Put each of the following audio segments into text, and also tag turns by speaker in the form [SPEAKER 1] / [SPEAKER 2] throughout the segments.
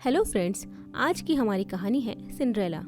[SPEAKER 1] Hello friends, आज की हमारी कहानी है सिंड्रेला।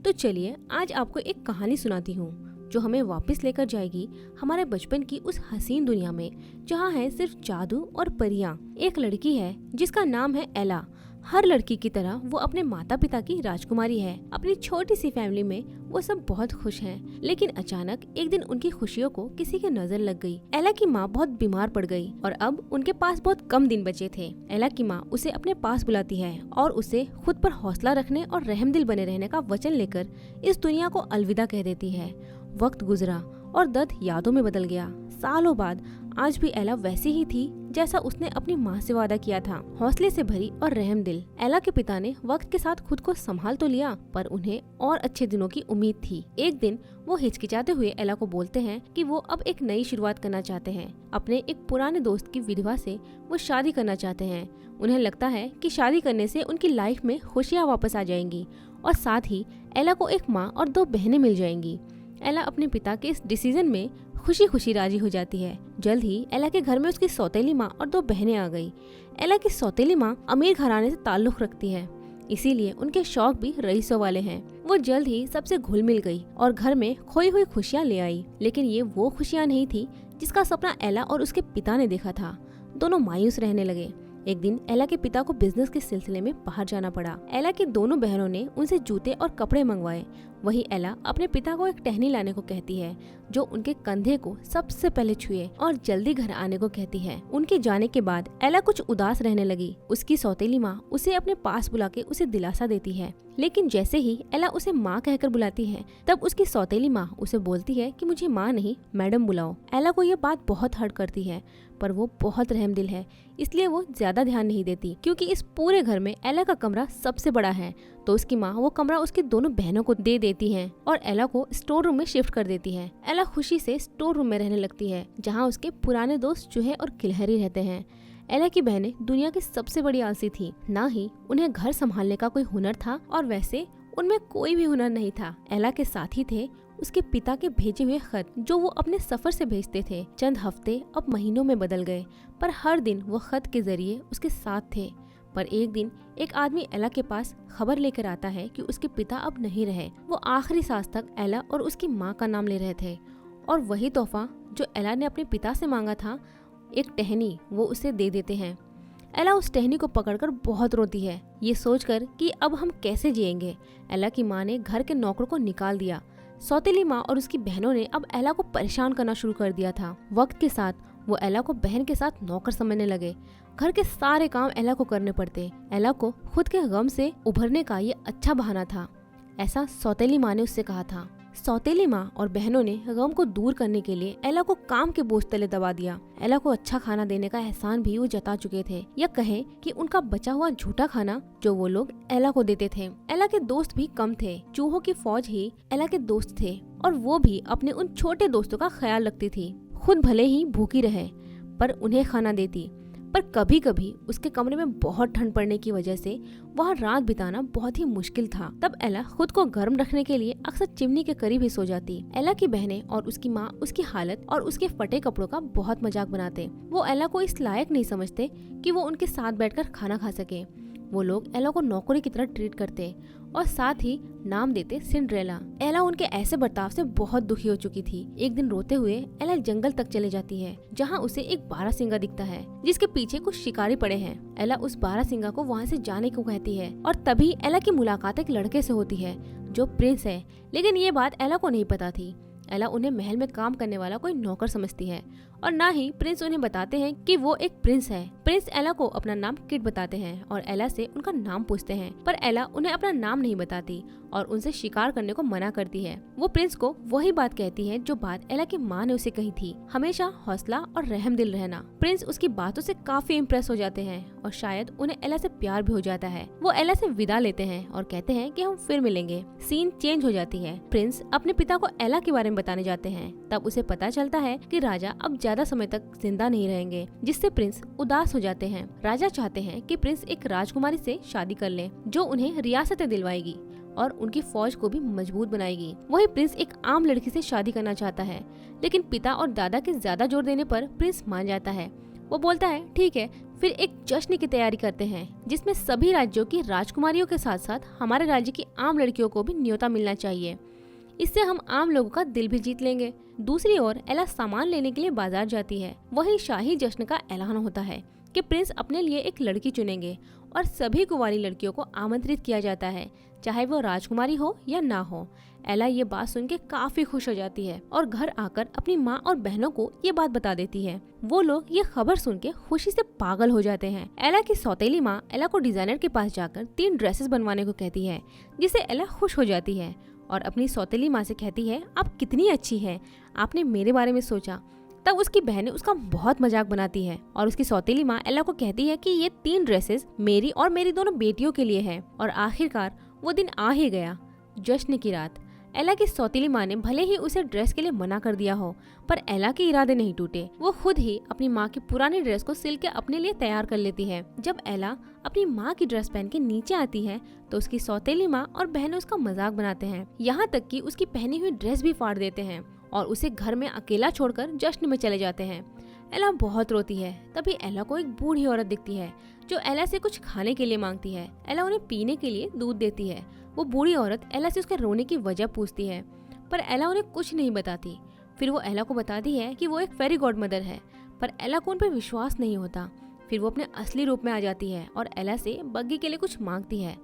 [SPEAKER 1] तो चलिए आज आपको एक कहानी सुनाती हूँ जो हमें वापस लेकर जाएगी हमारे बचपन की उस हसीन दुनिया में जहाँ है सिर्फ जादू और परियां। एक लड़की है जिसका नाम है एला। हर लड़की की तरह वो अपने माता पिता की राजकुमारी है। अपनी छोटी सी फैमिली में वो सब बहुत खुश हैं। लेकिन अचानक एक दिन उनकी खुशियों को किसी की नजर लग गई। एला की माँ बहुत बीमार पड़ गई और अब उनके पास बहुत कम दिन बचे थे। एला की माँ उसे अपने पास बुलाती है और उसे खुद पर हौसला रखने और रहमदिल बने रहने का वचन लेकर इस दुनिया को अलविदा कह देती है। वक्त गुजरा और दर्द यादों में बदल गया। सालों बाद आज भी एला वैसी ही थी जैसा उसने अपनी माँ से वादा किया था, हौसले से भरी और रहमदिल। एला के पिता ने वक्त के साथ खुद को संभाल तो लिया, पर उन्हें और अच्छे दिनों की उम्मीद थी। एक दिन वो हिचकिचाते हुए एला को बोलते हैं कि वो अब एक नई शुरुआत करना चाहते हैं। अपने एक पुराने दोस्त की विधवा से वो शादी करना चाहते हैं। उन्हें लगता है कि शादी करने से उनकी लाइफ में खुशियाँ वापस आ जाएंगी और साथ ही एला को एक माँ और 2 बहनें मिल जाएंगी। एला अपने पिता के इस डिसीजन में खुशी खुशी राजी हो जाती है। जल्द ही एला के घर में उसकी सौतेली माँ और 2 बहनें आ गई। एला की सौतेली माँ अमीर घराने से ताल्लुक रखती है, इसीलिए उनके शौक भी रईसों वाले हैं। वो जल्द ही सबसे घुल मिल गई और घर में खोई हुई खुशियाँ ले आई। लेकिन ये वो खुशियाँ नहीं थी जिसका सपना एला और उसके पिता ने देखा था। दोनों मायूस रहने लगे। एक दिन एला के पिता को बिजनेस के सिलसिले में बाहर जाना पड़ा। एला की दोनों बहनों ने उनसे जूते और कपड़े मंगवाए। वही एला अपने पिता को एक टहनी लाने को कहती है जो उनके कंधे को सबसे पहले छुए और जल्दी घर आने को कहती है। उनके जाने के बाद एला कुछ उदास रहने लगी। उसकी सौतेली माँ उसे अपने पास बुला के उसे दिलासा देती है, लेकिन जैसे ही एला उसे माँ कहकर बुलाती है तब उसकी सौतेली माँ उसे बोलती है कि मुझे माँ नहीं मैडम बुलाओ। एला को ये बात बहुत हर्ट करती है, पर वो बहुत रहमदिल है इसलिए वो ज्यादा ध्यान नहीं देती। क्योंकि इस पूरे घर में एला का कमरा सबसे बड़ा है, तो उसकी माँ वो कमरा उसकी दोनों बहनों को दे देती है और एला को स्टोर रूम में शिफ्ट कर देती है। एला खुशी से स्टोर रूम में रहने लगती है जहाँ उसके पुराने दोस्त चूहे और गिलहरी रहते हैं। एला की बहनें दुनिया की सबसे बड़ी आलसी थी। ना ही उन्हें घर संभालने का कोई हुनर था और वैसे उनमें कोई भी हुनर नहीं था। एला के साथ ही थे उसके पिता के भेजे हुए खत जो वो अपने सफर से भेजते थे। चंद हफ्ते अब महीनों में बदल गए, पर हर दिन वो खत के जरिए उसके साथ थे। पर एक दिन एक आदमी एला के पास खबर लेकर आता है कि उसके पिता अब नहीं रहे। वो आखिरी सांस तक एला और उसकी माँ का नाम ले रहे थे और वही तोहफा जो एला ने अपने पिता से मांगा था, एक टहनी, वो उसे दे देते हैं। एला उस टहनी को पकड़कर बहुत रोती है, ये सोचकर कि अब हम कैसे जिएंगे। एला की माँ ने घर के नौकर को निकाल दिया। सौतेली माँ और उसकी बहनों ने अब एला को परेशान करना शुरू कर दिया था। वक्त के साथ वो एला को बहन के साथ नौकर समझने लगे। घर के सारे काम एला को करने पड़ते। एला को खुद के गम से उभरने का ये अच्छा बहाना था, ऐसा सौतेली माँ ने उससे कहा था। सौतेली माँ और बहनों ने गम को दूर करने के लिए एला को काम के बोझ तले दबा दिया। एला को अच्छा खाना देने का एहसान भी वो जता चुके थे, या कहें कि उनका बचा हुआ झूठा खाना जो वो लोग एला को देते थे। एला के दोस्त भी कम थे, चूहों की फौज ही एला के दोस्त थे और वो भी अपने उन छोटे दोस्तों का ख्याल रखती थी। खुद भले ही भूखी रहे पर उन्हें खाना देती। पर कभी कभी उसके कमरे में बहुत ठंड पड़ने की वजह से वहाँ रात बिताना बहुत ही मुश्किल था। तब एला खुद को गर्म रखने के लिए अक्सर चिमनी के करीब ही सो जाती। एला की बहनें और उसकी माँ उसकी हालत और उसके फटे कपड़ों का बहुत मजाक बनाते। वो एला को इस लायक नहीं समझते कि वो उनके साथ बैठकर खाना खा सके। वो लोग एला को नौकरी की तरह ट्रीट करते और साथ ही नाम देते सिंड्रेला। एला उनके ऐसे बर्ताव से बहुत दुखी हो चुकी थी। एक दिन रोते हुए एला जंगल तक चले जाती है जहाँ उसे एक बारहसिंगा दिखता है जिसके पीछे कुछ शिकारी पड़े हैं। एला उस बारहसिंगा को वहाँ से जाने को कहती है और तभी एला की मुलाकात एक लड़के से होती है जो प्रिंस है। लेकिन ये बात एला को नहीं पता थी। एला उन्हें महल में काम करने वाला कोई नौकर समझती है और ना ही प्रिंस उन्हें बताते हैं कि वो एक प्रिंस है। प्रिंस एला को अपना नाम किड बताते हैं और एला से उनका नाम पूछते हैं, पर एला उन्हें अपना नाम नहीं बताती और उनसे शिकार करने को मना करती है। वो प्रिंस को वही बात कहती है जो बात एला की माँ ने उसे कही थी, हमेशा हौसला और रहमदिल रहना। प्रिंस उसकी बातों से काफी इम्प्रेस हो जाते हैं और शायद उन्हें एला से प्यार भी हो जाता है। वो एला से विदा लेते हैं और कहते हैं कि हम फिर मिलेंगे। सीन चेंज हो जाती है। प्रिंस अपने पिता को एला के बारे में बताने जाते हैं। तब उसे पता चलता है कि राजा अब ज्यादा समय तक जिंदा नहीं रहेंगे, जिससे प्रिंस उदास हो जाते हैं। राजा चाहते हैं कि प्रिंस एक राजकुमारी से शादी कर ले जो उन्हें रियासतें दिलवाएगी और उनकी फौज को भी मजबूत बनाएगी। वही प्रिंस एक आम लड़की से शादी करना चाहता है, लेकिन पिता और दादा के ज्यादा जोर देने पर प्रिंस मान जाता है। वो बोलता है ठीक है फिर एक जश्न की तैयारी करते हैं जिसमें सभी राज्यों की राजकुमारियों के साथ साथ हमारे राज्य की आम लड़कियों को भी न्योता मिलना चाहिए। इससे हम आम लोगों का दिल भी जीत लेंगे। दूसरी ओर एला सामान लेने के लिए बाजार जाती है। वही शाही जश्न का ऐलान होता है कि प्रिंस अपने लिए एक लड़की चुनेंगे और सभी कुंवारी लड़कियों को आमंत्रित किया जाता है, चाहे वो राजकुमारी हो या ना हो। एला ये बात सुन के काफी खुश हो जाती है और घर आकर अपनी माँ और बहनों को ये बात बता देती है। वो लोग ये खबर सुन के खुशी से पागल हो जाते हैं। एला की सौतेली माँ एला को डिजाइनर के पास जाकर 3 ड्रेसेस बनवाने को कहती है, जिससे एला खुश हो जाती है और अपनी सौतेली माँ से कहती है, आप कितनी अच्छी है, आपने मेरे बारे में सोचा। तब उसकी बहनें उसका बहुत मजाक बनाती है और उसकी सौतेली माँ एला को कहती है कि ये 3 ड्रेसेस मेरी और मेरी दोनों बेटियों के लिए है। और आखिरकार वो दिन आ ही गया, जश्न की रात। एला की सौतेली माँ ने भले ही उसे ड्रेस के लिए मना कर दिया हो, पर एला के इरादे नहीं टूटे। वो खुद ही अपनी माँ की पुरानी ड्रेस को सिल के अपने लिए तैयार कर लेती है। जब एला अपनी माँ की ड्रेस पहन के नीचे आती है तो उसकी सौतेली माँ और बहनें उसका मजाक बनाते हैं, यहाँ तक कि उसकी पहनी हुई ड्रेस भी फाड़ देते हैं और उसे घर में अकेला छोड़कर जश्न में चले जाते हैं। एला बहुत रोती है। तभी एला को एक बूढ़ी औरत दिखती है जो एला से कुछ खाने के लिए मांगती है। एला उन्हें पीने के लिए दूध देती है। वो बूढ़ी औरत एला से उसके रोने की वजह पूछती है, पर एला उन्हें कुछ नहीं बताती। फिर वो एला को बताती है कि वो एक फेरी गॉड मदर है, पर एला को उन पर विश्वास नहीं होता। फिर वो अपने असली रूप में आ जाती है और एला से बग्गी के लिए कुछ मांगती है।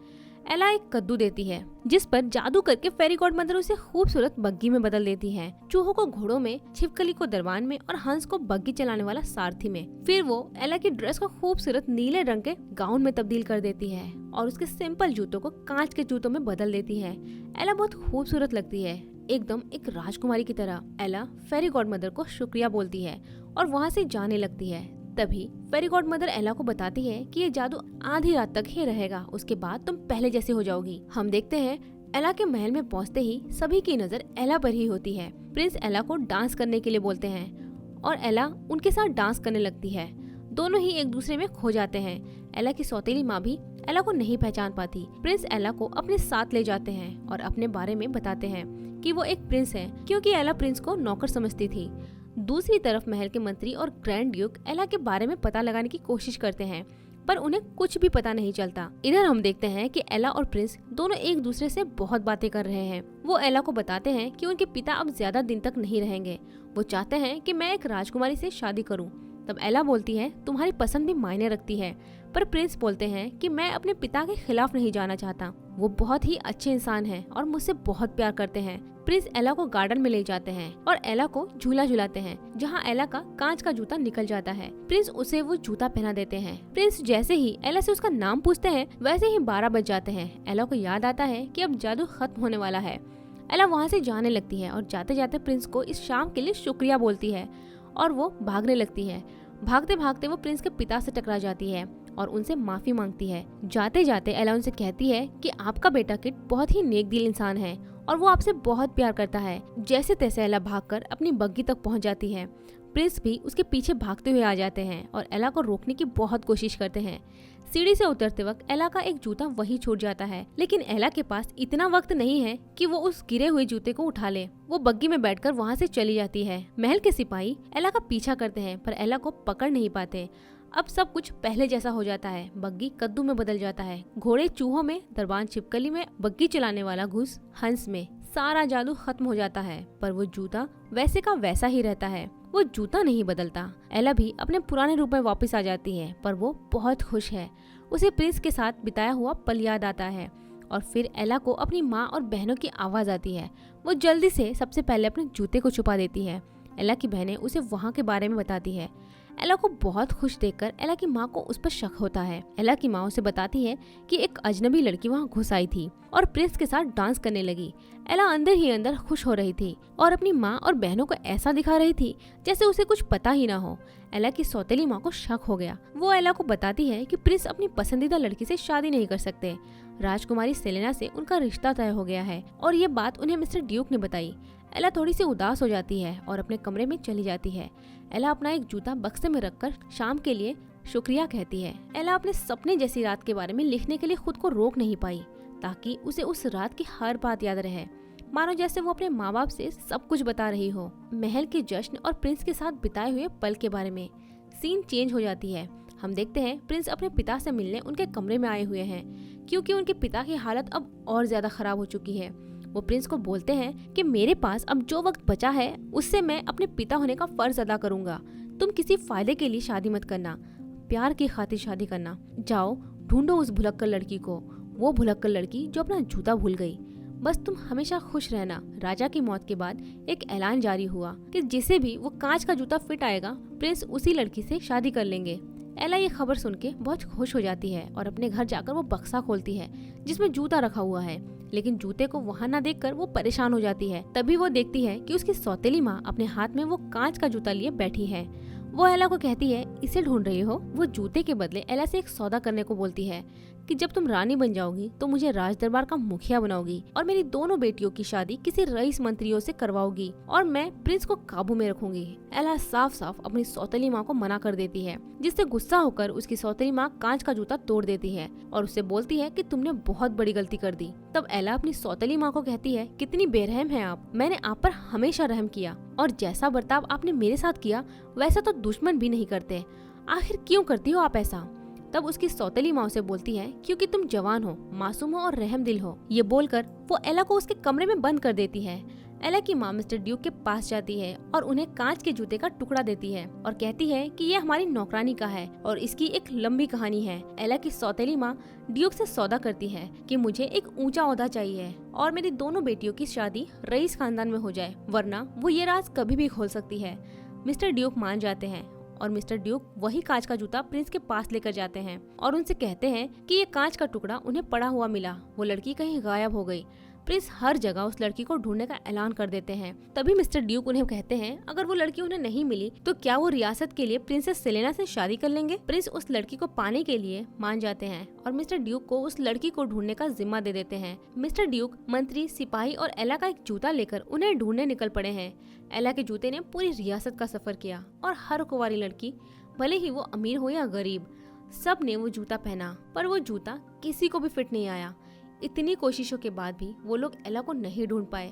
[SPEAKER 1] एला एक कद्दू देती है जिस पर जादू करके फेरी गॉड मदर उसे खूबसूरत बग्गी में बदल देती है। चूहों को घोड़ों में, छिपकली को दरबान में और हंस को बग्गी चलाने वाला सारथी में। फिर वो एला की ड्रेस को खूबसूरत नीले रंग के गाउन में तब्दील कर देती है और उसके सिंपल जूतों को कांच के जूतों में बदल देती है। एला बहुत खूबसूरत लगती है, एकदम एक राजकुमारी की तरह। एला फेरी गॉड मदर को शुक्रिया बोलती है और वहाँ से जाने लगती है। तभी फेरी गॉड मदर एला को बताती है कि ये जादू आधी रात तक ही रहेगा, उसके बाद तुम पहले जैसे हो जाओगी। हम देखते हैं एला के महल में पहुंचते ही सभी की नजर एला पर ही होती है। प्रिंस एला को डांस करने के लिए बोलते हैं और एला उनके साथ डांस करने लगती है। दोनों ही एक दूसरे में खो जाते हैं। एला की सौतेली माँ भी एला को नहीं पहचान पाती। प्रिंस एला को अपने साथ ले जाते हैं और अपने बारे में बताते हैं कि वो एक प्रिंस है, क्योंकि एला प्रिंस को नौकर समझती थी। दूसरी तरफ महल के मंत्री और ग्रैंड ड्यूक एला के बारे में पता लगाने की कोशिश करते हैं, पर उन्हें कुछ भी पता नहीं चलता। इधर हम देखते हैं कि एला और प्रिंस दोनों एक दूसरे से बहुत बातें कर रहे हैं। वो एला को बताते हैं कि उनके पिता अब ज्यादा दिन तक नहीं रहेंगे। वो चाहते हैं कि मैं एक राजकुमारी से शादी करूं। तब एला बोलती है, तुम्हारी पसंद भी मायने रखती है, पर प्रिंस बोलते हैं कि मैं अपने पिता के खिलाफ नहीं जाना चाहता। वो बहुत ही अच्छे इंसान हैं और मुझसे बहुत प्यार करते हैं। प्रिंस एला को गार्डन में ले जाते हैं और एला को झूला झुलाते हैं, जहाँ एला का कांच का जूता निकल जाता है। प्रिंस उसे वो जूता पहना देते हैं। प्रिंस जैसे ही एला से उसका नाम पूछते हैं, वैसे ही 12 बज जाते हैं। एला को याद आता है कि अब जादू खत्म होने वाला है। एला वहाँ से जाने लगती है और जाते जाते प्रिंस को इस शाम के लिए शुक्रिया बोलती है और वो भागने लगती है। भागते भागते वो प्रिंस के पिता से टकरा जाती है और उनसे माफी मांगती है। जाते जाते एला उनसे कहती है कि आपका बेटा किट बहुत ही नेक दिल इंसान है और वो आपसे बहुत प्यार करता है। जैसे तैसे एला भागकर अपनी बग्गी तक पहुंच जाती है। प्रिंस भी उसके पीछे भागते हुए आ जाते हैं और एला को रोकने की बहुत कोशिश करते हैं। सीढ़ी से उतरते वक्त एला का एक जूता वहीं छूट जाता है, लेकिन एला के पास इतना वक्त नहीं है कि वो उस गिरे हुए जूते को उठा ले। वो बग्गी में बैठकर वहाँ से चली जाती है। महल के सिपाही एला का पीछा करते हैं, पर एला को पकड़ नहीं पाते। अब सब कुछ पहले जैसा हो जाता है। बग्गी कद्दू में बदल जाता है, घोड़े चूहों में, दरबान छिपकली में, बग्गी चलाने वाला घुस हंस में। सारा जादू खत्म हो जाता है, पर वो जूता वैसे का वैसा ही रहता है। वो जूता नहीं बदलता। एला भी अपने पुराने रूप में वापस आ जाती है, पर वो बहुत खुश है। उसे प्रिंस के साथ बिताया हुआ पल याद आता है और फिर एला को अपनी माँ और बहनों की आवाज आती है। वो जल्दी से सबसे पहले अपने जूते को छुपा देती है। एला की बहनें उसे वहाँ के बारे में बताती है। एला को बहुत खुश देखकर एला की माँ को उस पर शक होता है। एला की माँ उसे बताती है कि एक अजनबी लड़की वहाँ घुस आई थी और प्रिंस के साथ डांस करने लगी। एला अंदर ही अंदर खुश हो रही थी और अपनी माँ और बहनों को ऐसा दिखा रही थी जैसे उसे कुछ पता ही ना हो। एला की सौतेली माँ को शक हो गया। वो एला को बताती है कि प्रिंस अपनी पसंदीदा लड़की से शादी नहीं कर सकते। राजकुमारी सेलेना से उनका रिश्ता तय हो गया है और ये बात उन्हें मिस्टर ड्यूक ने बताई। एला थोड़ी सी उदास हो जाती है और अपने कमरे में चली जाती है। एला अपना एक जूता बक्से में रखकर शाम के लिए शुक्रिया कहती है। एला अपने सपने जैसी रात के बारे में लिखने के लिए खुद को रोक नहीं पाई, ताकि उसे उस रात की हर बात याद रहे, मानो जैसे वो अपने माँ बाप से सब कुछ बता रही हो। महल के जश्न और प्रिंस के साथ बिताए हुए पल के बारे में। सीन चेंज हो जाती है। हम देखते हैं प्रिंस अपने पिता से मिलने उनके कमरे में आए हुए हैं, क्योंकि उनके पिता की हालत अब और ज्यादा खराब हो चुकी है। वो प्रिंस को बोलते हैं कि मेरे पास अब जो वक्त बचा है उससे मैं अपने पिता होने का फर्ज अदा करूंगा। तुम किसी फायदे के लिए शादी मत करना, प्यार की खातिर शादी करना। जाओ ढूंढो उस भुलक्कड़ लड़की को, वो भुलक्कड़ लड़की जो अपना जूता भूल गई। बस तुम हमेशा खुश रहना। राजा की मौत के बाद एक ऐलान जारी हुआ कि जिसे भी वो कांच का जूता फिट आएगा, प्रिंस उसी लड़की से शादी कर लेंगे। एला ये खबर सुन के बहुत खुश हो जाती है और अपने घर जाकर वो बक्सा खोलती है जिसमें जूता रखा हुआ है, लेकिन जूते को वहाँ न देखकर वो परेशान हो जाती है। तभी वो देखती है कि उसकी सौतेली माँ अपने हाथ में वो कांच का जूता लिए बैठी है। वो एला को कहती है, इसे ढूंढ रही हो? वो जूते के बदले एला से एक सौदा करने को बोलती है कि जब तुम रानी बन जाओगी तो मुझे राज दरबार का मुखिया बनाओगी और मेरी दोनों बेटियों की शादी किसी रईस मंत्रियों से करवाओगी और मैं प्रिंस को काबू में रखूंगी। एला साफ साफ अपनी सौतेली माँ को मना कर देती है, जिससे गुस्सा होकर उसकी सौतेली माँ कांच का जूता तोड़ देती है और उससे बोलती है कि तुमने बहुत बड़ी गलती कर दी। तब एला अपनी सौतेली माँ को कहती है, कितनी बेरहम है आप, मैंने आप पर हमेशा रहम किया और जैसा बर्ताव आपने मेरे साथ किया वैसा तो दुश्मन भी नहीं करते। आखिर क्यों करती हो आप ऐसा? तब उसकी सौतेली माँ उसे बोलती है, क्योंकि तुम जवान हो, मासूम हो और रहम दिल हो। ये बोलकर वो एला को उसके कमरे में बंद कर देती है। एला की माँ मिस्टर ड्यूक के पास जाती है और उन्हें कांच के जूते का टुकड़ा देती है और कहती है कि ये हमारी नौकरानी का है और इसकी एक लंबी कहानी है। एला की सौतेली माँ ड्यूक से सौदा करती है कि मुझे एक ऊंचा ओहदा चाहिए और मेरी दोनों बेटियों की शादी रईस खानदान में हो जाए, वरना वो ये राज कभी भी खोल सकती है। मिस्टर ड्यूक मान जाते हैं और मिस्टर ड्यूक वही कांच का जूता प्रिंस के पास लेकर जाते हैं और उनसे कहते हैं कि ये कांच का टुकड़ा उन्हें पड़ा हुआ मिला, वो लड़की कहीं गायब हो गई। प्रिंस हर जगह उस लड़की को ढूंढने का ऐलान कर देते हैं। तभी मिस्टर ड्यूक उन्हें कहते हैं, अगर वो लड़की उन्हें नहीं मिली तो क्या वो रियासत के लिए प्रिंसेस सेलेना से शादी कर लेंगे। प्रिंस उस लड़की को पाने के लिए मान जाते हैं और मिस्टर ड्यूक को उस लड़की को ढूंढने का जिम्मा दे देते हैं। मिस्टर ड्यूक मंत्री, सिपाही और एला का एक जूता लेकर उन्हें ढूंढने निकल पड़े हैं। एला के जूते ने पूरी रियासत का सफर किया और हर कुंवारी लड़की, भले ही वो अमीर हो या गरीब, सब ने वो जूता पहना, पर वो जूता किसी को भी फिट नहीं आया। इतनी कोशिशों के बाद भी वो लोग एला को नहीं ढूंढ पाए।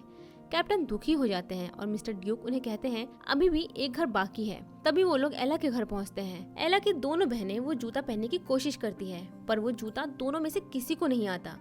[SPEAKER 1] कैप्टन दुखी हो जाते हैं और मिस्टर ड्यूक उन्हें कहते हैं अभी भी एक घर बाकी है। तभी वो लोग एला के घर पहुंचते हैं। एला की दोनों बहनें वो जूता पहनने की कोशिश करती है, पर वो जूता दोनों में से किसी को नहीं आता।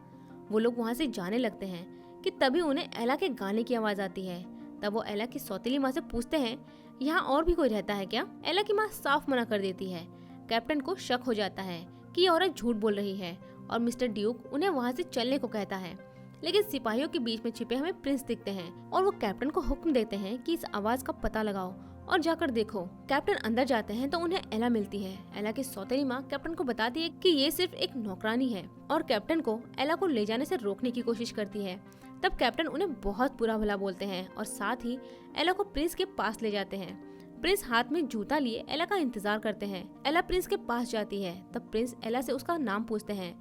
[SPEAKER 1] वो लोग वहाँ से जाने लगते हैं कि तभी उन्हें एला के गाने की आवाज आती है। तब वो एला की सौतेली माँ से पूछते हैं, यहाँ और भी कोई रहता है क्या? एला की माँ साफ मना कर देती है। कैप्टन को शक हो जाता है कि ये औरत झूठ बोल रही है और मिस्टर ड्यूक उन्हें वहाँ से चलने को कहता है, लेकिन सिपाहियों के बीच में छिपे हमें प्रिंस दिखते हैं और वो कैप्टन को हुक्म देते हैं कि इस आवाज का पता लगाओ और जाकर देखो। कैप्टन अंदर जाते हैं तो उन्हें एला मिलती है। एला की सौतेली माँ कैप्टन को बताती है कि ये सिर्फ एक नौकरानी है और कैप्टन को एला को ले जाने से रोकने की कोशिश करती है। तब कैप्टन उन्हें बहुत बुरा भला बोलते हैं और साथ ही एला को प्रिंस के पास ले जाते हैं। प्रिंस हाथ में जूता लिए एला का इंतजार करते हैं। एला प्रिंस के पास जाती है। तब प्रिंस एला से उसका नाम पूछते हैं।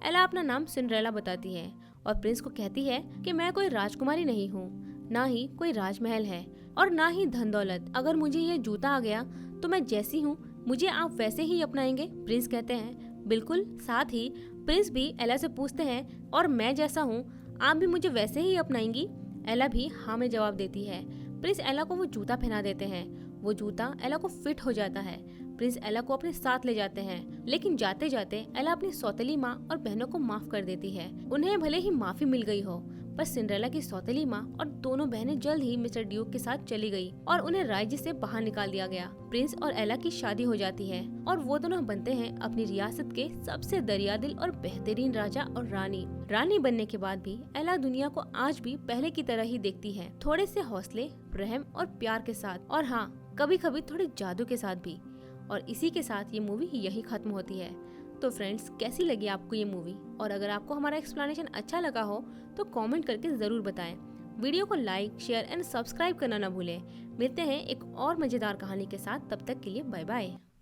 [SPEAKER 1] एला अपना नाम सिंड्रेला बताती है और प्रिंस को कहती है कि मैं कोई राजकुमारी नहीं हूँ, ना ही कोई राजमहल है और ना ही धन दौलत। अगर मुझे ये जूता आ गया तो मैं जैसी हूँ मुझे आप वैसे ही अपनाएंगे? प्रिंस कहते हैं बिल्कुल। साथ ही प्रिंस भी एला से पूछते हैं, और मैं जैसा हूँ आप भी मुझे वैसे ही अपनाएंगी? एला भी हाँ में जवाब देती है। प्रिंस एला को वो जूता पहना देते हैं। वो जूता एला को फिट हो जाता है। प्रिंस एला को अपने साथ ले जाते हैं, लेकिन जाते जाते एला अपनी सौतेली माँ और बहनों को माफ कर देती है। उन्हें भले ही माफी मिल गई हो, पर सिंड्रेला की सौतेली माँ और दोनों बहनें जल्द ही मिस्टर ड्यूक के साथ चली गई और उन्हें राज्य से बाहर निकाल दिया गया। प्रिंस और एला की शादी हो जाती है और वो दोनों बनते हैं अपनी रियासत के सबसे दरियादिल और बेहतरीन राजा और रानी। रानी बनने के बाद भी एला दुनिया को आज भी पहले की तरह ही देखती है, थोड़े से हौसले, रहम और प्यार के साथ, और हाँ कभी कभी थोड़े जादू के साथ भी। और इसी के साथ ये मूवी यही खत्म होती है। तो फ्रेंड्स, कैसी लगी आपको ये मूवी? और अगर आपको हमारा एक्सप्लेनेशन अच्छा लगा हो तो कमेंट करके ज़रूर बताएं। वीडियो को लाइक, शेयर एंड सब्सक्राइब करना ना भूलें। मिलते हैं एक और मज़ेदार कहानी के साथ, तब तक के लिए बाय बाय।